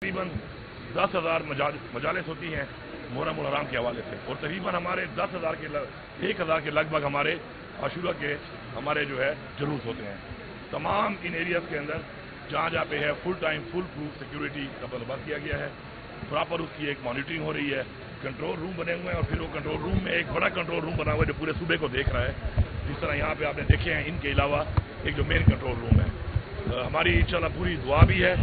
تقریباً 10,000 مجالس ہوتی ہیں محرم الحرام کے حوالے سے، اور تقریباً ہمارے 1,000 کے لگ بھگ ہمارے عاشورہ کے ہمارے جو ہے جلوس ہوتے ہیں تمام ان ایریاز کے اندر جہاں پہ ہے full time full proof security کا بندوبست کیا گیا ہے، پراپر اس کی ایک مانیٹرنگ ہو رہی ہے، کنٹرول روم بنے ہوئے ہیں، اور پھر وہ کنٹرول روم میں ایک بڑا کنٹرول روم بنا ہوا ہے جو پورے صوبے کو دیکھ رہا ہے، جس طرح یہاں پہ آپ نے دیکھے ہیں۔ ان کے علاوہ ایک جو مین کنٹرول روم ہے، ہماری انشاءاللہ پوری دعا بھی ہے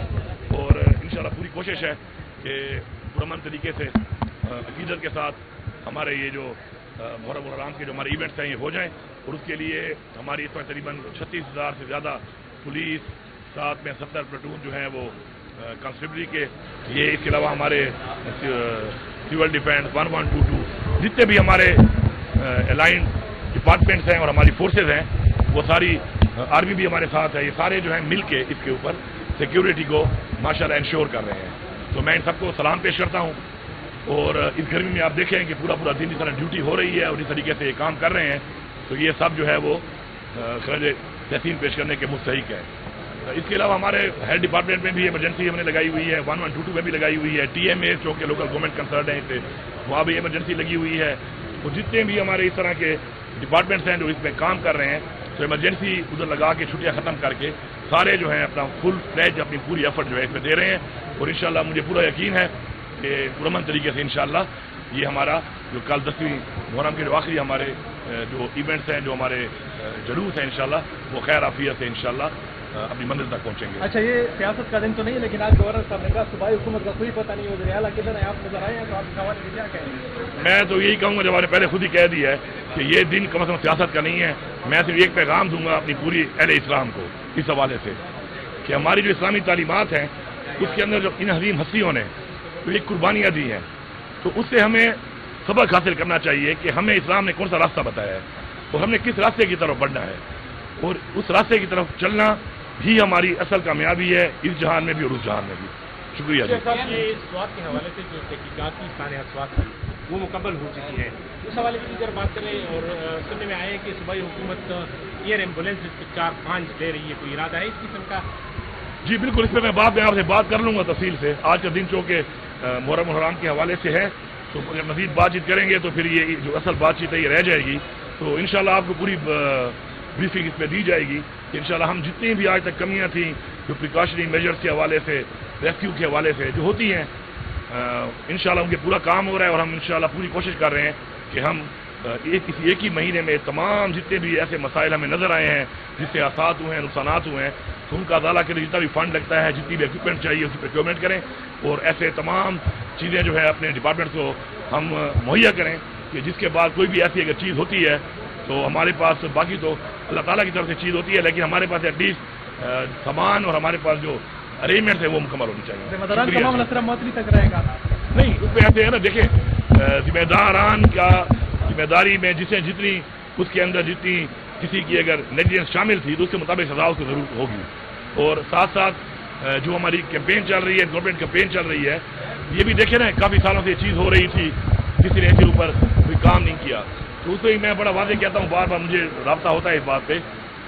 اور انشاءاللہ پوری کوشش ہے کہ پرامن طریقے سے عقیدت کے ساتھ ہمارے یہ جو محرم الحرام کے جو ہمارے ایونٹس ہیں یہ ہو جائیں، اور اس کے لیے ہماری اس وقت تقریباً 36,000 سے زیادہ پولیس، ساتھ میں 70 پلٹون جو ہیں وہ کانسٹیبلری کے، یہ اس کے علاوہ ہمارے سول ڈیفینس 1122 جتنے بھی ہمارے الائنڈ ڈپارٹمنٹس ہیں اور ہماری فورسز ہیں وہ ساری، آرمی بھی ہمارے ساتھ ہے، یہ سارے جو ہیں مل کے اس کے اوپر سیکیورٹی کو ماشاءاللہ انشور کر رہے ہیں۔ تو میں ان سب کو سلام پیش کرتا ہوں، اور اس گرمی میں آپ دیکھیں کہ پورا دن اس طرح ڈیوٹی ہو رہی ہے اور اس طریقے سے یہ کام کر رہے ہیں، تو یہ سب جو ہے وہ خراج تحسین پیش کرنے کے مستحق ہے۔ اس کے علاوہ ہمارے ہیلتھ ڈپارٹمنٹ میں بھی ایمرجنسی ہم نے لگائی ہوئی ہے، 1122 میں بھی لگائی ہوئی ہے، ٹی ایم اے چونکہ لوکل گورنمنٹ کنسرن ہیں اسے وہاں بھی ایمرجنسی لگی ہوئی ہے۔ تو جتنے بھی ہمارے اس طرح کے ڈپارٹمنٹس ہیں جو اس میں کام کر رہے ہیں، تو ایمرجنسی ادھر لگا کے چھٹیاں ختم کر کے سارے جو ہیں اپنا فل فلیج اپنی پوری ایفرٹ جو ہے اس میں دے رہے ہیں، اور انشاءاللہ مجھے پورا یقین ہے کہ پرامن طریقے سے انشاءاللہ یہ ہمارا جو کل 10ویں محرم کے جو آخری ہمارے جو ایونٹس ہیں، جو ہمارے جلوس ہیں، انشاءاللہ وہ خیر عافیت سے انشاءاللہ اپنی منزل تک پہنچیں گے۔ اچھا، یہ سیاست کا دن تو نہیں ہے، لیکن آج گورنر صاحب نے کہا صوبائی حکومت کا کوئی پتہ نہیں، وزیر اعلیٰ کدھر ہیں، آپ نظر آئے ہیں تو آپ اس حوالے سے کیا کہیں گے؟ میں تو یہی کہوں گا، جب آپ نے پہلے خود ہی کہہ دیا ہے کہ یہ دن کم از کم سیاست کا نہیں ہے، میں صرف ایک پیغام دوں گا اپنی پوری اہل اسلام کو اس حوالے سے کہ ہماری جو اسلامی تعلیمات ہیں اس کے اندر جو ان عظیم ہستیوں نے جو ایک قربانیاں دی ہیں، تو اس سے ہمیں سبق حاصل کرنا چاہیے کہ ہمیں اسلام نے کون سا راستہ بتایا ہے اور ہم نے کس راستے کی طرف بڑھنا ہے، اور اس راستے کی طرف چلنا ہی ہماری اصل کامیابی ہے اس جہان میں بھی اور اس جہان میں بھی۔ شکریہ جی۔ یہ سوات کے حوالے سے جو تحقیقاتی سانحہ سوات کی وہ مکمل ہو چکی ہے، اس حوالے سے اگر بات کریں، اور سننے میں آئے کہ صوبائی حکومت ایئر ایمبولینس 4-5 لے رہی ہے، کوئی ارادہ ہے اس قسم کا؟ جی بالکل، اس پہ میں بعد میں آپ سے بات کر لوں گا تفصیل سے۔ آج کا دن چونکہ محرم الحرام کے حوالے سے ہے، تو اگر مزید بات چیت کریں گے تو پھر یہ جو اصل بات چیت ہے یہ رہ جائے گی، تو انشاءاللہ آپ کو پوری بریفنگ اس میں دی جائے گی کہ انشاءاللہ ہم جتنی بھی آج تک کمیاں تھیں جو پریکاشنری میجرز کے حوالے سے، ریسکیو کے حوالے سے جو ہوتی ہیں، انشاءاللہ ان کے پورا کام ہو رہا ہے، اور ہم انشاءاللہ پوری کوشش کر رہے ہیں کہ ہم ایک ہی مہینے میں تمام جتنے بھی ایسے مسائل ہمیں نظر آئے ہیں جس سے آسات ہوئے ہیں، نقصانات ہوئے ہیں، تو ان کا ازالہ کے لیے جتنا بھی فنڈ لگتا ہے، جتنی بھی ایکوپمنٹ چاہیے اس کی پروکیورمنٹ کریں، اور ایسے تمام چیزیں جو ہے اپنے ڈپارٹمنٹ کو ہم مہیا کریں کہ جس کے بعد کوئی بھی ایسی اگر چیز ہوتی ہے تو ہمارے پاس، باقی تو اللہ تعالیٰ کی طرف سے چیز ہوتی ہے، لیکن ہمارے پاس ایٹ لیسٹ سامان اور ہمارے پاس جو ارینجمنٹس ہیں وہ مکمل ہونی چاہیے۔ تمام صرف معطلی تک رہے گا؟ نہیں، اس میں ایسے ہے نا، دیکھیں ذمہ داران کا ذمہ داری میں جسے جتنی اس کے اندر جتنی کسی کی اگر نیگلیجنس شامل تھی تو اس کے مطابق سزا اس کو ضرور ہوگی، اور ساتھ ساتھ جو ہماری کیمپین چل رہی ہے، گورنمنٹ کیمپین چل رہی ہے، یہ بھی دیکھیں نا کافی سالوں سے یہ چیز ہو رہی تھی، کسی نے اس کے اوپر کوئی کام نہیں کیا، تو اس میں میں بڑا واضح کہتا ہوں، بار بار مجھے رابطہ ہوتا ہے اس بات پہ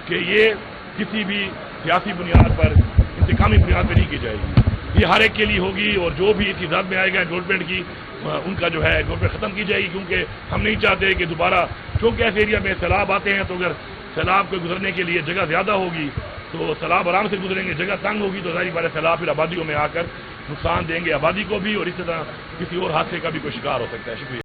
کہ یہ کسی بھی سیاسی بنیاد پر، انتقامی بنیاد پہ نہیں کی جائے گی، یہ ہر ایک کے لیے ہوگی، اور جو بھی اس ذات میں آئے گا گورنمنٹ کی ان کا جو ہے گورنمنٹ ختم کی جائے گی، کیونکہ ہم نہیں چاہتے کہ دوبارہ، کیونکہ ایسے ایریا میں سیلاب آتے ہیں تو اگر سیلاب کو گزرنے کے لیے جگہ زیادہ ہوگی تو سیلاب آرام سے گزریں گے، جگہ تنگ ہوگی تو ظاہر بات ہے سیلاب پھر آبادیوں میں آ کر نقصان دیں گے آبادی کو بھی، اور اس طرح کسی اور حادثے کا بھی کوئی شکار ہو سکتا ہے۔ شکریہ۔